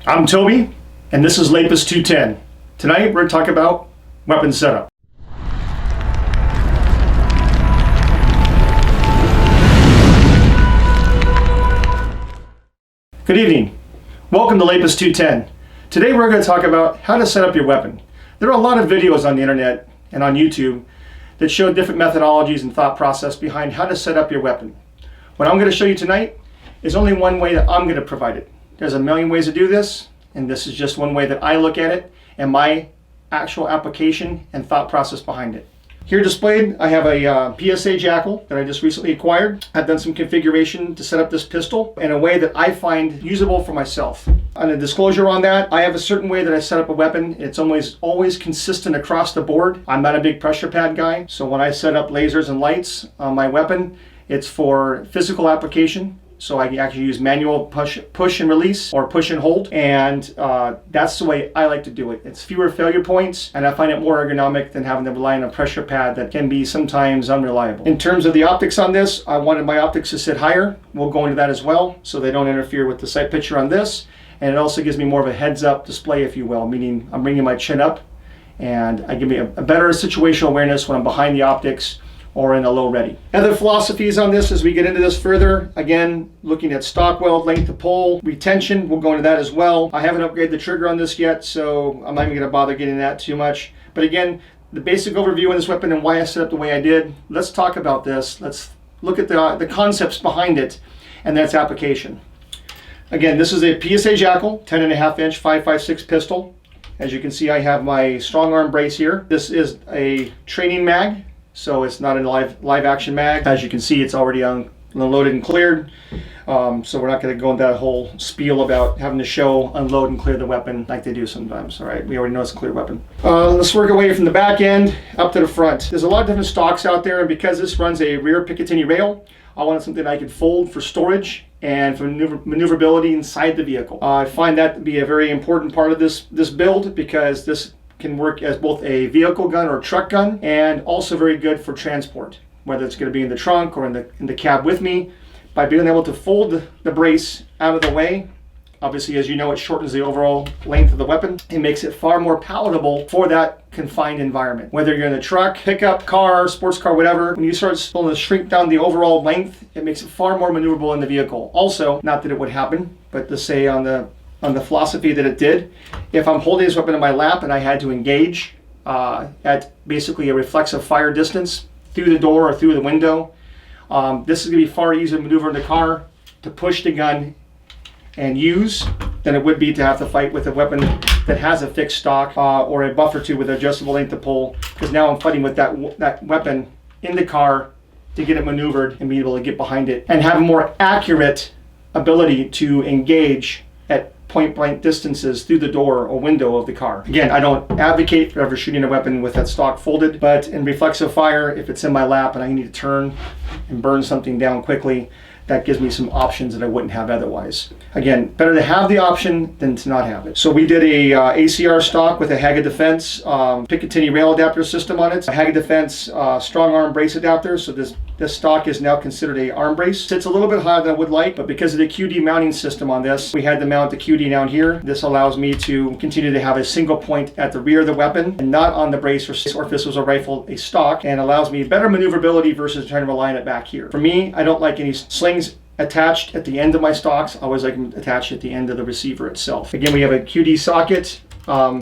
I'm Toby, and this is Lapis 210. Tonight we're going to talk about weapon setup. Good evening. Welcome to Lapis 210. Today we're going to talk about how to set up your weapon. There are a lot of videos on the internet and on YouTube that show different methodologies and thought process behind how to set up your weapon. What I'm going to show you tonight is only one way that I'm going to provide it. There's a million ways to do this, and this is just one way that I look at it and my actual application and thought process behind it. Here displayed, I have a PSA Jakl that I just recently acquired. I've done some configuration to set up this pistol in a way that I find usable for myself. On a disclosure on that, I have a certain way that I set up a weapon. It's always consistent across the board. I'm not a big pressure pad guy, so when I set up lasers and lights on my weapon, it's for physical application. So I can actually use manual push and release or push and hold, and that's the way I like to do it. It's fewer failure points, and I find it more ergonomic than having to rely on a pressure pad that can be sometimes unreliable. In terms of the optics on this, I wanted my optics to sit higher. We'll go into that as well, so they don't interfere with the sight picture on this, and it also gives me more of a heads-up display, if you will, meaning I'm bringing my chin up, and I give me a better situational awareness when I'm behind the optics or in a low ready. Other philosophies on this as we get into this further, again, looking at stock weld, length of pole, retention, we'll go into that as well. I haven't upgraded the trigger on this yet, so I'm not even gonna bother getting that too much. But again, the basic overview on this weapon and why I set up the way I did, let's talk about this. Let's look at the concepts behind it and its application. Again, this is a PSA Jakl, 10.5 inch 5.56 pistol. As you can see, I have my strong arm brace here. This is a training mag, so it's not a live action mag. As you can see, it's already unloaded and cleared. So we're not going to go into that whole spiel about having to show, unload, and clear the weapon like they do sometimes. All right, we already know it's a clear weapon. Let's work our way from the back end up to the front. There's a lot of different stocks out there, and because this runs a rear Picatinny rail, I wanted something I could fold for storage and for maneuverability inside the vehicle. I find that to be a very important part of this build, because this can work as both a vehicle gun or truck gun, and also very good for transport, whether it's going to be in the trunk or in the cab with me. By being able to fold the brace out of the way, obviously, as you know, it shortens the overall length of the weapon. It makes it far more palatable for that confined environment. Whether you're in a truck, pickup, car, sports car, whatever, when you start to shrink down the overall length, it makes it far more maneuverable in the vehicle. Also, not that it would happen, but to say on the philosophy that it did, if I'm holding this weapon in my lap and I had to engage at basically a reflexive fire distance through the door or through the window, this is going to be far easier to maneuver in the car, to push the gun and use, than it would be to have to fight with a weapon that has a fixed stock or a buffer tube with adjustable length of pole, because now I'm fighting with that weapon in the car to get it maneuvered and be able to get behind it and have a more accurate ability to engage at point blank distances through the door or window of the car. Again, I don't advocate for ever shooting a weapon with that stock folded, but in reflexive fire, if it's in my lap and I need to turn and burn something down quickly, that gives me some options that I wouldn't have otherwise. Again, better to have the option than to not have it. So we did a ACR stock with a Haga Defense Picatinny rail adapter system on it. A Haga Defense strong arm brace adapter. So this stock is now considered a arm brace. Sits a little bit higher than I would like, but because of the QD mounting system on this, we had to mount the QD down here. This allows me to continue to have a single point at the rear of the weapon and not on the brace, or if this was a rifle, a stock, and allows me better maneuverability versus trying to rely on it back here. For me, I don't like any slings attached at the end of my stocks. I always like them attached at the end of the receiver itself. Again, we have a QD socket.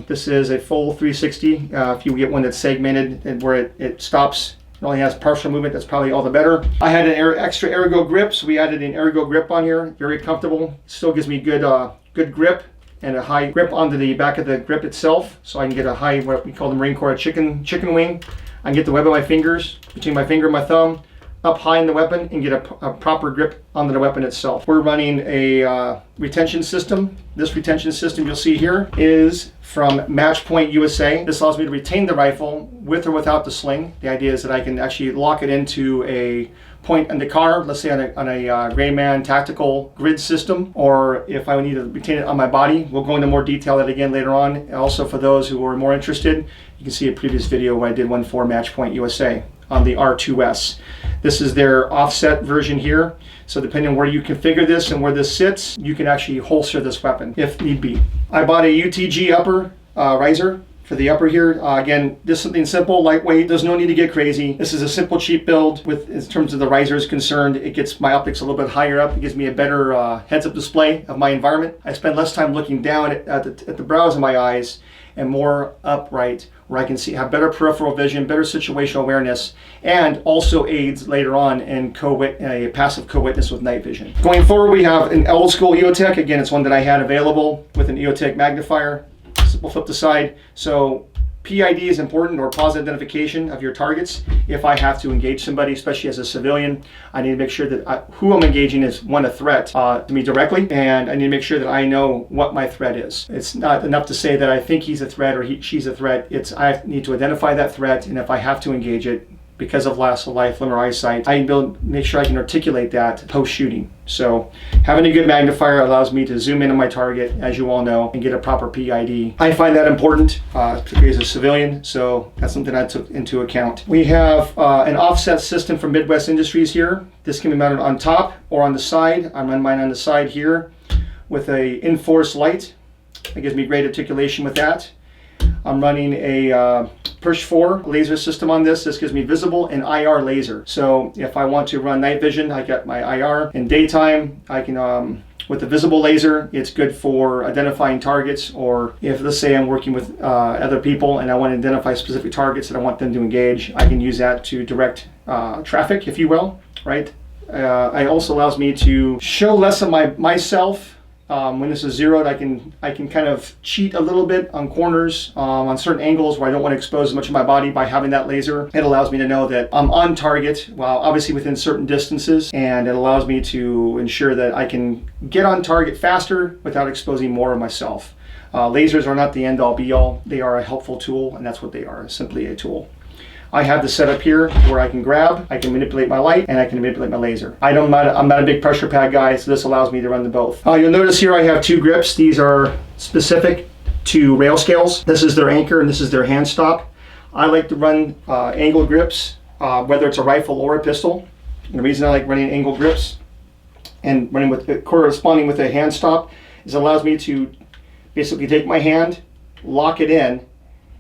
This is a full 360. If you get one that's segmented and where it stops, it only has partial movement, that's probably all the better. I had an extra Ergo grip, so we added an Ergo grip on here. Very comfortable. Still gives me good grip and a high grip onto the back of the grip itself, so I can get a high, what we call the Marine Corps, a chicken wing. I can get the web of my fingers, between my finger and my thumb, up high in the weapon and get a proper grip onto the weapon itself. We're running a retention system. This retention system you'll see here is from Match Point USA. This allows me to retain the rifle with or without the sling. The idea is that I can actually lock it into a point in the car, let's say on a Grayman tactical grid system, or if I need to retain it on my body. We'll go into more detail that again later on. Also, for those who are more interested, you can see a previous video where I did one for Match Point USA on the R2S. This is their offset version here. So depending on where you configure this and where this sits, you can actually holster this weapon if need be. I bought a UTG upper riser for the upper here. Again, this is something simple, lightweight. There's no need to get crazy. This is a simple, cheap build. With in terms of the riser is concerned, it gets my optics a little bit higher up. It gives me a better heads-up display of my environment. I spend less time looking down at the brows of my eyes and more upright, where I can have better peripheral vision, better situational awareness, and also aids later on in a passive co-witness with night vision. Going forward, we have an old school EOTech. Again, it's one that I had available with an EOTech magnifier. We'll flip the side. So PID is important, or positive identification of your targets. If I have to engage somebody, especially as a civilian, I need to make sure that who I'm engaging is, one, a threat to me directly, and I need to make sure that I know what my threat is. It's not enough to say that I think he's a threat or she's a threat. I need to identify that threat, and if I have to engage it, because of loss of life, limb, or eyesight, I can make sure I can articulate that post-shooting. So having a good magnifier allows me to zoom in on my target, as you all know, and get a proper PID. I find that important, particularly as a civilian, so that's something I took into account. We have an offset system from Midwest Industries here. This can be mounted on top or on the side. I'm running mine on the side here with a in-force light. It gives me great articulation with that. I'm running a push 4 laser system on this. This gives me visible and IR laser. So if I want to run night vision, I got my IR. In daytime, I can, with the visible laser, it's good for identifying targets, or if, let's say, I'm working with other people and I want to identify specific targets that I want them to engage, I can use that to direct traffic, if you will, right? It also allows me to show less of myself. When this is zeroed, I can kind of cheat a little bit on corners, on certain angles where I don't want to expose as much of my body by having that laser. It allows me to know that I'm on target, while obviously within certain distances, and it allows me to ensure that I can get on target faster without exposing more of myself. Lasers are not the end-all be-all. They are a helpful tool, and that's what they are, simply a tool. I have the setup here where I can grab, I can manipulate my light, and I can manipulate my laser. I'm not a big pressure pad guy, so this allows me to run the both. You'll notice here I have 2 grips. These are specific to rail scales. This is their anchor and this is their hand stop. I like to run angled grips, whether it's a rifle or a pistol. And the reason I like running angled grips and running with corresponding with a hand stop is it allows me to basically take my hand, lock it in,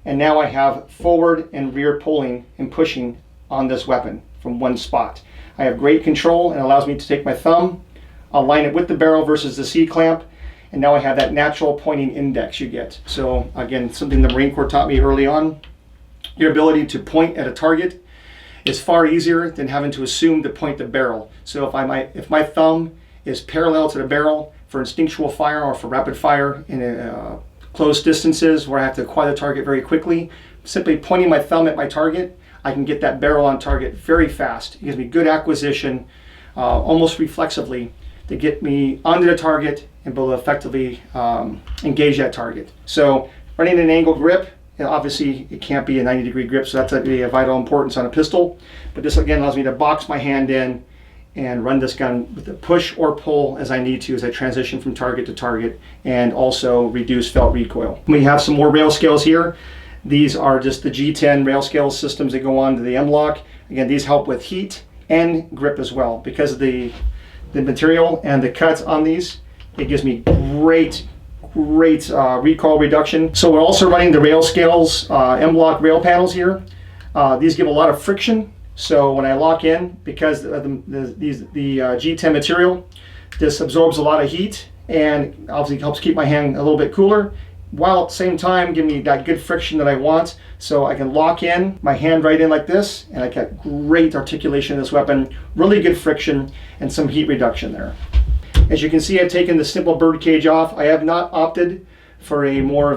and now I have forward and rear pulling and pushing on this weapon from one spot. I have great control, and allows me to take my thumb, align it with the barrel versus the C-clamp, and now I have that natural pointing index you get. So again, something the Marine Corps taught me early on. Your ability to point at a target is far easier than having to assume to point the barrel. So if my thumb is parallel to the barrel for instinctual fire or for rapid fire in a close distances where I have to acquire the target very quickly, simply pointing my thumb at my target, I can get that barrel on target very fast. It gives me good acquisition, almost reflexively, to get me onto the target and be able to effectively engage that target. So running an angled grip, obviously it can't be a 90-degree grip, so that's a vital importance on a pistol. But this again allows me to box my hand in and run this gun with a push or pull as I need to as I transition from target to target, and also reduce felt recoil. We have some more rail scales here. These are just the G10 rail scale systems that go on to the M-LOK. Again, these help with heat and grip as well. Because of the material and the cuts on these, it gives me great recoil reduction. So we're also running the rail scales, M-LOK rail panels here. These give a lot of friction. So when I lock in, because of the G10 material, this absorbs a lot of heat and obviously helps keep my hand a little bit cooler, while at the same time giving me that good friction that I want. So I can lock in my hand right in like this, and I get great articulation of this weapon, really good friction, and some heat reduction there. As you can see, I've taken the simple bird cage off. I have not opted for a more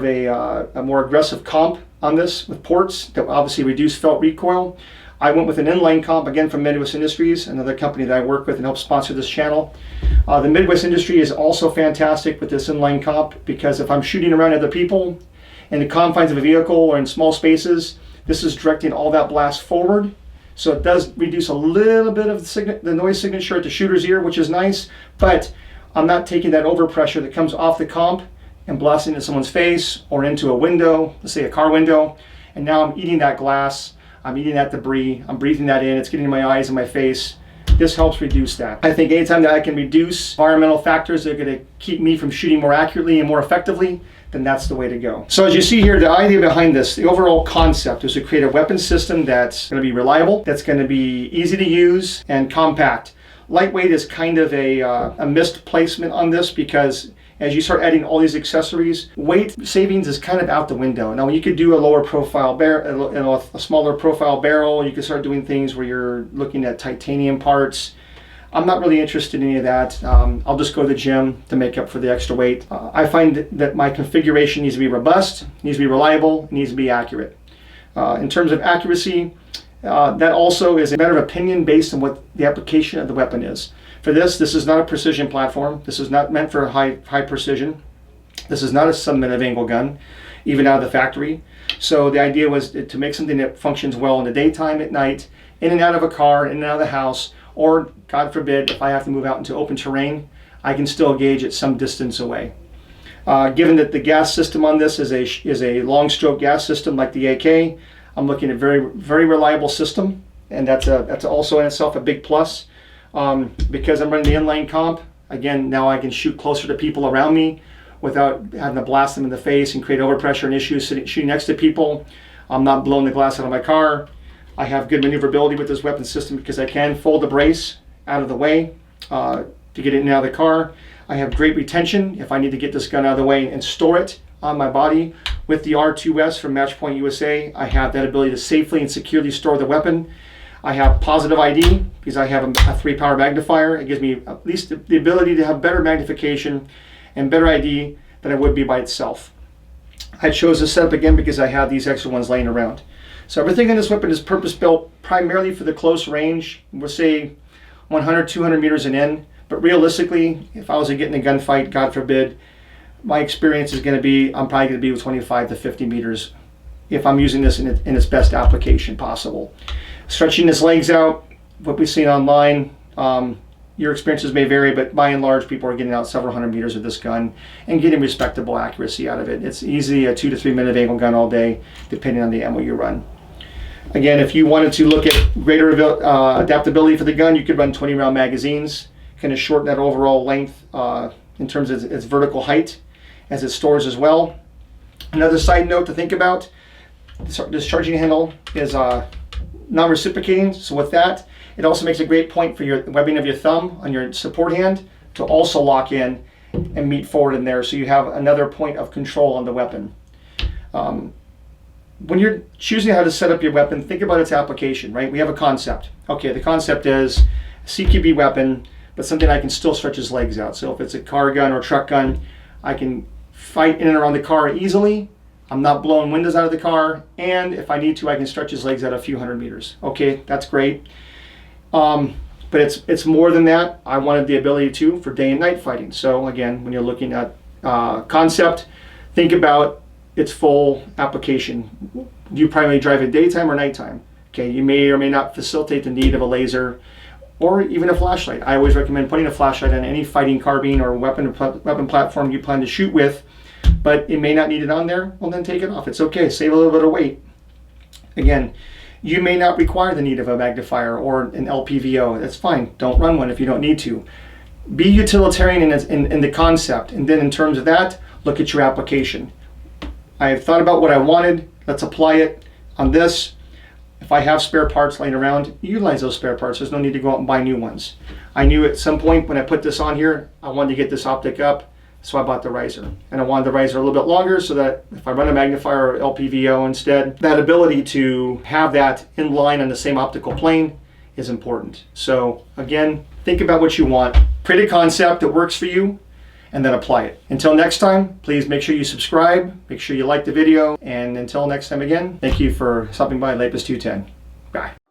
aggressive comp on this with ports that will obviously reduce felt recoil. I went with an inline comp, again from Midwest Industries, another company that I work with and help sponsor this channel. The Midwest Industry is also fantastic with this inline comp, because if I'm shooting around other people in the confines of a vehicle or in small spaces, this is directing all that blast forward. So it does reduce a little bit of the noise signature at the shooter's ear, which is nice, but I'm not taking that overpressure that comes off the comp and blasting into someone's face or into a window, let's say a car window, and now I'm eating that glass. I'm eating that debris, I'm breathing that in, it's getting in my eyes and my face. This helps reduce that. I think anytime that I can reduce environmental factors that are going to keep me from shooting more accurately and more effectively, then that's the way to go. So as you see here, the idea behind this, the overall concept is to create a weapon system that's going to be reliable, that's going to be easy to use, and compact. Lightweight is kind of a missed placement on this, because as you start adding all these accessories, weight savings is kind of out the window. Now, you could do a lower profile barrel, a smaller profile barrel. You could start doing things where you're looking at titanium parts. I'm not really interested in any of that. I'll just go to the gym to make up for the extra weight. I find that my configuration needs to be robust, needs to be reliable, needs to be accurate. In terms of accuracy, that also is a matter of opinion based on what the application of the weapon is. For this is not a precision platform. This is not meant for high precision. This is not a sub-minute angle gun, even out of the factory. So the idea was to make something that functions well in the daytime, at night, in and out of a car, in and out of the house, or God forbid, if I have to move out into open terrain, I can still gauge it some distance away. Given that the gas system on this is a long stroke gas system like the AK, I'm looking at a very reliable system, and that's also in itself a big plus. Because I'm running the inline comp, again, now I can shoot closer to people around me without having to blast them in the face and create overpressure and issues shooting next to people. I'm not blowing the glass out of my car. I have good maneuverability with this weapon system because I can fold the brace out of the way to get it in and out of the car. I have great retention if I need to get this gun out of the way and store it on my body. With the R2S from Matchpoint USA, I have that ability to safely and securely store the weapon. I have positive ID because I have a 3-power magnifier. It gives me at least the ability to have better magnification and better ID than it would be by itself. I chose this setup again because I have these extra ones laying around. So everything in this weapon is purpose-built primarily for the close range. We'll say 100, 200 meters and in. But realistically, if I was to get in a gunfight, God forbid, my experience is going to be, I'm probably going to be with 25 to 50 meters if I'm using this in its best application possible. Stretching his legs out, what we've seen online, your experiences may vary, but by and large, people are getting out several hundred meters with this gun and getting respectable accuracy out of it. It's easily a 2 to 3 minute angle gun all day, depending on the ammo you run. Again, if you wanted to look at greater adaptability for the gun, you could run 20 round magazines, kind of shorten that overall length in terms of its vertical height as it stores as well. Another side note to think about, this charging handle is non-reciprocating, so with that, it also makes a great point for your webbing of your thumb on your support hand to also lock in and meet forward in there, so you have another point of control on the weapon. When you're choosing how to set up your weapon, think about its application, right? We have a concept. Okay, the concept is a CQB weapon, but something I can still stretch his legs out. So if it's a car gun or truck gun, I can fight in and around the car easily. I'm not blowing windows out of the car, and if I need to, I can stretch his legs out a few hundred meters. Okay, that's great. But it's more than that. I wanted the ability to for day and night fighting. So again, when you're looking at concept, think about its full application. Do you primarily drive at daytime or nighttime? Okay, you may or may not facilitate the need of a laser or even a flashlight. I always recommend putting a flashlight on any fighting carbine or weapon platform you plan to shoot with, but it may not need it on there. Well, then take it off. It's okay, save a little bit of weight. Again, you may not require the need of a magnifier or an LPVO. That's fine. Don't run one if you don't need to. Be utilitarian in the concept, and then in terms of that, look at your application. I have thought about what I wanted. Let's apply it on this. If I have spare parts laying around, utilize those spare parts. There's no need to go out and buy new ones. I knew at some point when I put this on here, I wanted to get this optic up, so I bought the riser. And I wanted the riser a little bit longer so that if I run a magnifier or LPVO instead, that ability to have that in line on the same optical plane is important. So again, think about what you want. Create a concept that works for you, and then apply it. Until next time, please make sure you subscribe, make sure you like the video, and until next time again, thank you for stopping by Lapis 210. Bye.